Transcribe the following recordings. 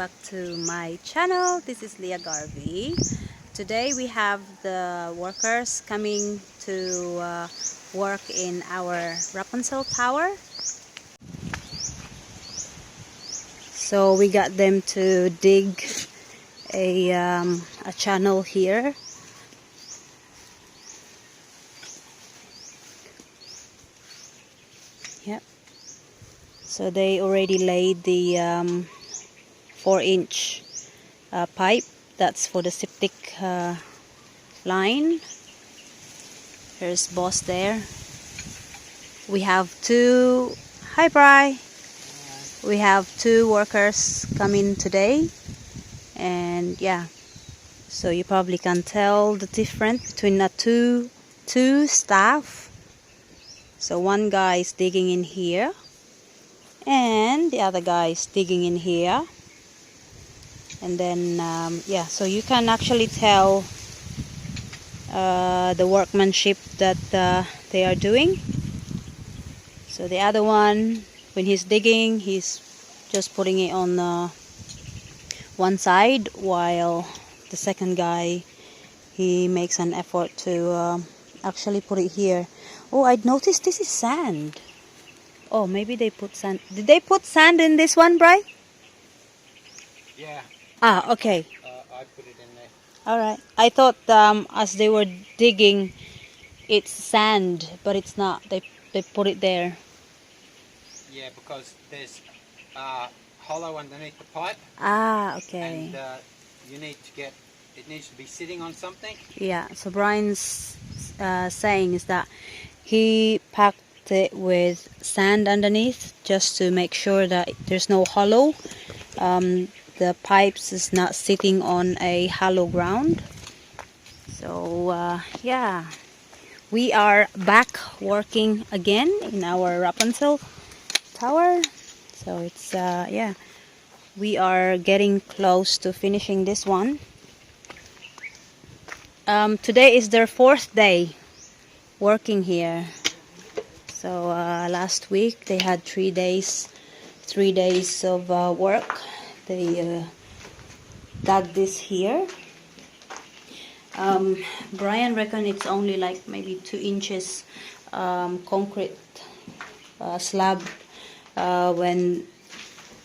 back to my channel. This is Leah Garvey. Today we have the workers coming to work in our Rapunzel tower. So we got them to dig a channel here. Yep. So they already laid the 4-inch pipe. That's for the septic line. There's boss there. We have two. Hi, Bri. We have two workers coming today, and yeah. So you probably can tell the difference between the two staff. So one guy is digging in here, and the other guy is digging in here. And then yeah, so you can actually tell the workmanship that they are doing. So the other one, when he's digging, he's just putting it on one side, while the second guy, he makes an effort to actually put it here. Oh, I noticed this is sand. Oh, maybe they put sand. Did they put sand in this one, Bri? Yeah. Ah, okay. I put it in there. Alright. I thought as they were digging, it's sand, but it's not. They put it there. Yeah, because there's hollow underneath the pipe. Ah, okay. And you need to get, it needs to be sitting on something. Yeah, so Brian's saying is that he packed it with sand underneath just to make sure that there's no hollow. The pipes is not sitting on a hollow ground. So yeah, we are back working again in our Rapunzel tower. So it's yeah, we are getting close to finishing this one. Today is their 4th day working here. So last week they had 3 days of work. They dug this here. Brian reckon it's only like maybe 2 inches concrete slab. When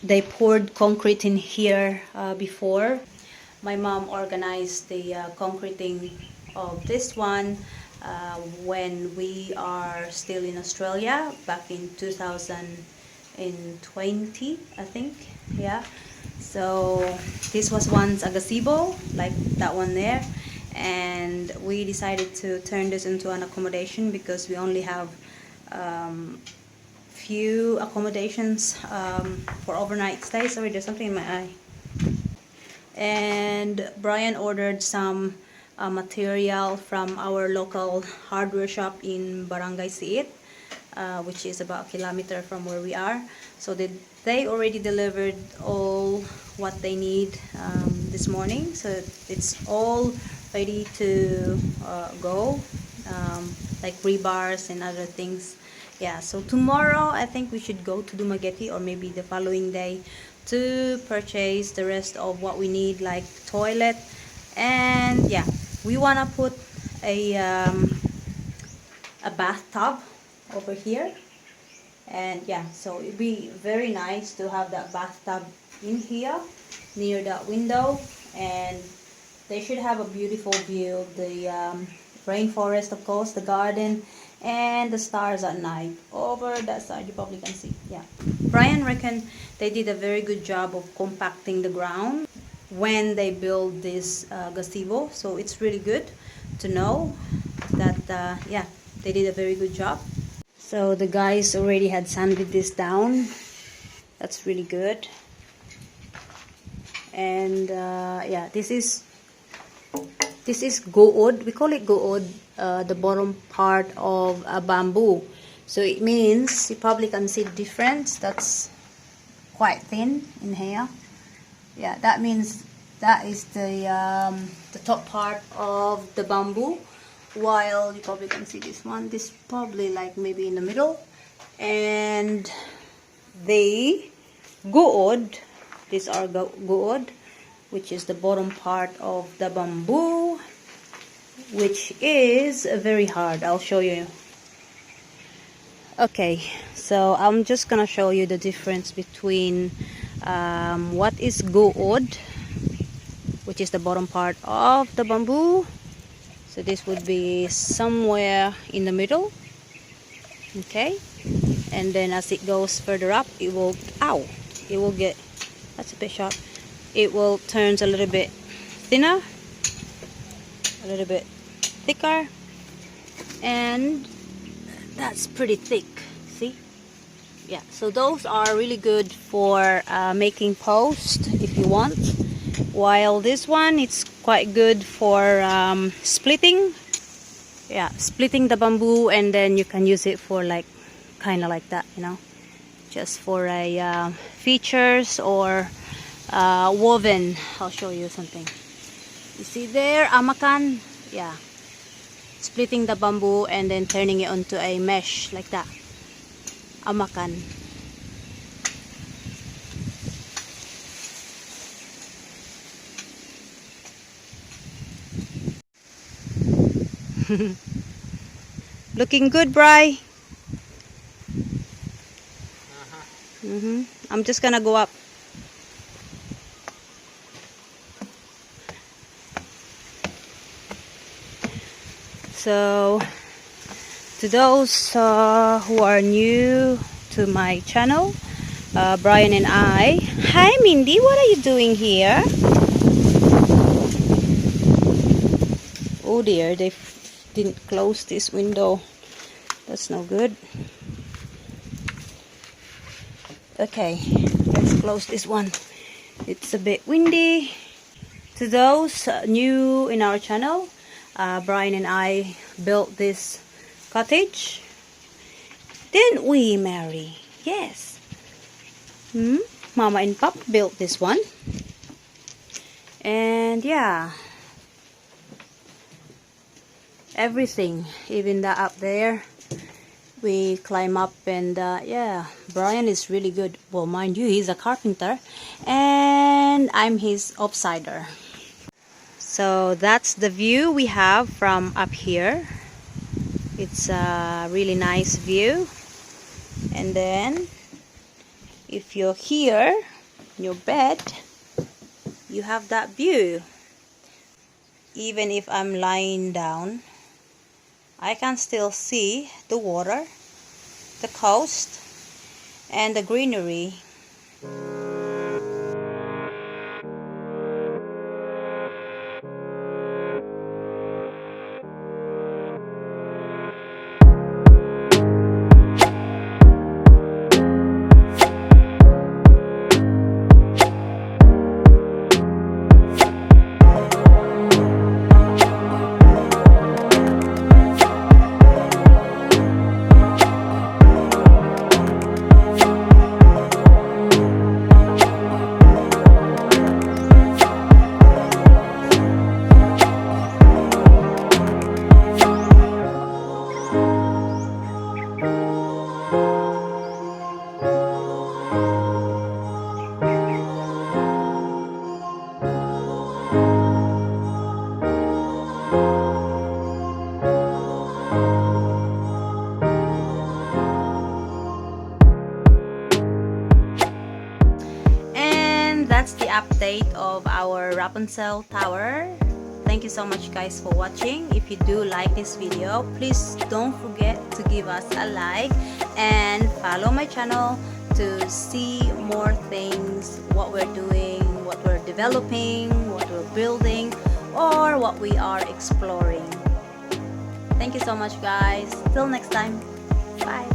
they poured concrete in here before, my mom organized the concreting of this one when we are still in Australia back in 2020, I think. Yeah. So this was once a gazebo like that one there, and we decided to turn this into an accommodation because we only have few accommodations for overnight stay. Sorry, there's something in my eye. And Brian ordered some material from our local hardware shop in Barangay Siit, which is about a kilometer from where we are. So they already delivered all what they need this morning. So it's all ready to go, like rebars and other things. Yeah, so tomorrow I think we should go to Dumaguete, or maybe the following day, to purchase the rest of what we need, like toilet. And yeah, we want to put a bathtub over here. And yeah, so it'd be very nice to have that bathtub in here near that window, and they should have a beautiful view of the rainforest, of course, the garden, and the stars at night. Over that side you probably can see. Yeah, Brian reckon they did a very good job of compacting the ground when they build this gazebo. So it's really good to know that yeah, they did a very good job. So the guys already had sanded this down. That's really good. And yeah, this is good. We call it good. The bottom part of a bamboo. So it means you probably can see the difference. That's quite thin in here. Yeah, that means that is the top part of the bamboo. While you probably can see this one. This probably like maybe in the middle. And the good These are good, which is the bottom part of the bamboo, which is very hard. I'll show you. Okay, so I'm just gonna show you the difference between what is good, which is the bottom part of the bamboo. So this would be somewhere in the middle. Okay, and then as it goes further up, it will get, that's a bit sharp, it will turn a little bit thinner, a little bit thicker, and that's pretty thick. See? Yeah, so those are really good for making post if you want, while this one, it's quite good for splitting. Yeah, splitting the bamboo, and then you can use it for like kind of like that, you know, just for a features or woven. I'll show you something. You see there, amakan? Yeah, splitting the bamboo and then turning it onto a mesh like that. Amakan. Looking good, Bri. I'm just gonna go up. So, to those who are new to my channel, Brian and I. Hi, Mindy. What are you doing here? Oh dear, they didn't close this window. That's no good. Okay, let's close this one. It's a bit windy. To those new in our channel, Brian and I built this cottage. Didn't we, Mary? Yes. Mama and Pop built this one. And yeah, everything, even that up there, we climb up, and yeah, Brian is really good. Well, mind you, he's a carpenter and I'm his offsider. So that's the view we have from up here. It's a really nice view. And then if you're here in your bed, you have that view. Even if I'm lying down, I can still see the water, the coast, and the greenery. That's the update of our Rapunzel tower. Thank you so much guys for watching. If you do like this video, please don't forget to give us a like and follow my channel to see more things, what we're doing, what we're developing, what we're building, or what we are exploring. Thank you so much guys. Till next time. Bye.